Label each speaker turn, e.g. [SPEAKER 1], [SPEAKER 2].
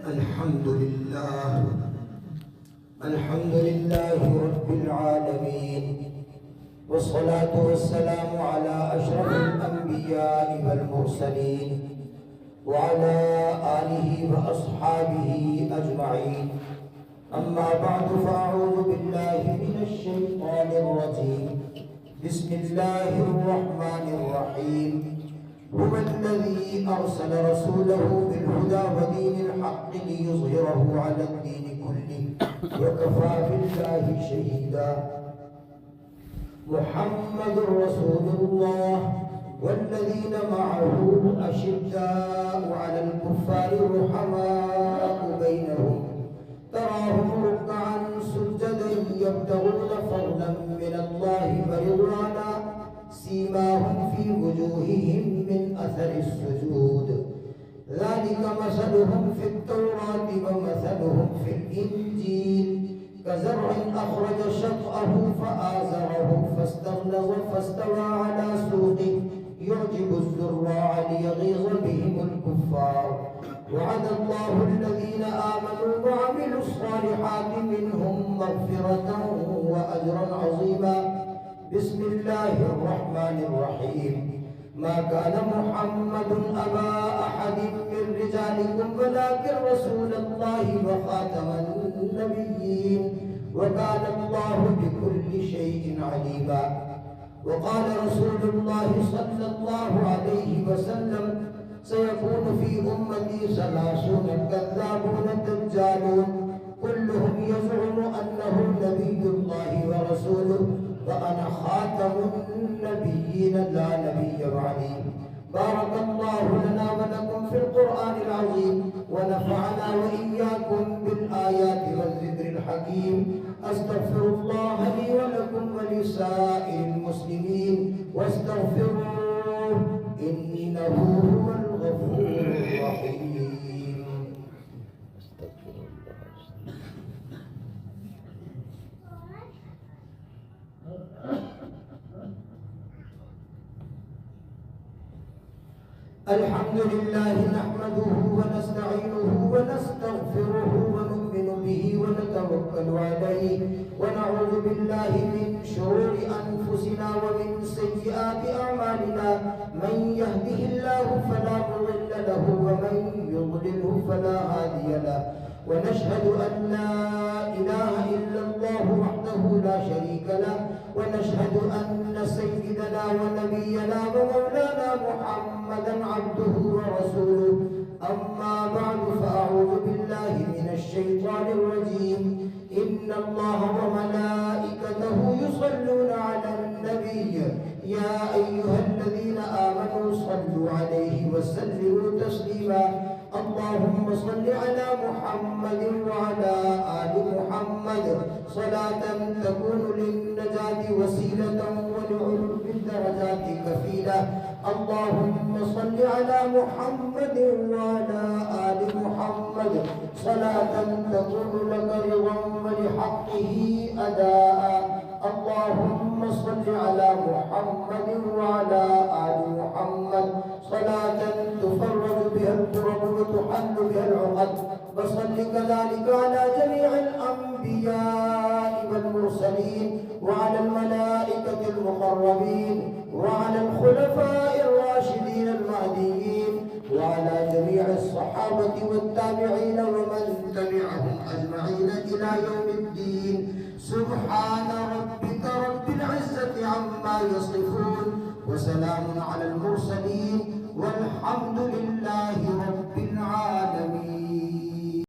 [SPEAKER 1] الحمد لله رب العالمين، والصلاة والسلام على أشرف الأنبياء والمرسلين وعلى آله وأصحابه أجمعين. أما بعد، فأعوذ بالله من الشيطان الرجيم. بسم الله الرحمن الرحيم. هو الذي أرسل رسوله بالهدى ودين الحق ليظهره على الدين كله وكفى بالله شهيدا. محمد رسول الله والذين معه أشداء على الكفار رحماء بينهم، تراهم ركعا سجدا يبتغون فضلا من الله ورضوانا، سيماهم في وجوههم من أثر السجود، ذلك مثلهم في التوراة ومثلهم في الإنجيل، كزرع أخرج شطأه فآزره فاستغلظ فاستوى على سوقه يعجب الزراع ليغيظ بهم الكفار. وعد الله الذين آمنوا وعملوا الصالحات منهم مغفرة وأجرا عظيما. بسم الله الرحمن الرحيم. ما كان محمد أبا أحد من رجالكم ولكن رسول الله وخاتم النبيين، وكان الله بكل شيء عليما. وقال رسول الله صلى الله عليه وسلم: سيكون في أمتي 30 كذابون دجالون، كلهم يزعم أنه نبي الله ورسوله، وأنا خاتم النبيين لا نبي بعدي. بارك الله لنا ولكم في القرآن العظيم، ونفعنا وإياكم بالآيات والذكر الحكيم. أستغفر الله لي ولكم ولسائر المسلمين، واستغفروه إنه هو الغفور الرحيم. الحمد لله نحمده ونستعينه ونستغفره ونؤمن به ونتوكل عليه، ونعوذ بالله من شرور أنفسنا ومن سيئات أعمالنا. من يهده الله فلا مضل له ومن يضلله فلا هادي له، ونشهد أن لا إله إلا الله وحده لا شريك له، ونشهد أن سيدنا ونبينا ومولانا محمدا عبده ورسوله. أما بعد، فأعوذ بالله من الشيطان الرجيم. إن الله وملائكته يصلون على النبي، يا أيها الذين آمنوا صلوا عليه وسلموا تسليما. اللهم صل على محمد وعلى آل محمد صلاة تكون للنجاة وسيلة ولعلو بالدرجات كفيلة. اللهم صل على محمد وعلى آل محمد صلاة تكون لك رضا ولحقه أداء. اللهم صل على محمد وعلى آل محمد صلاة تفرج بها الكرب وتحل بها العقد. وصل كذلك على جميع الأنبياء والمرسلين، وعلى الملائكة المقربين، وعلى الخلفاء الراشدين المهديين، وعلى جميع الصحابة والتابعين ومن تبعهم أجمعين إلى يوم الدين. سبحان ربك رب العزة عما يصفون، وسلام على المرسلين.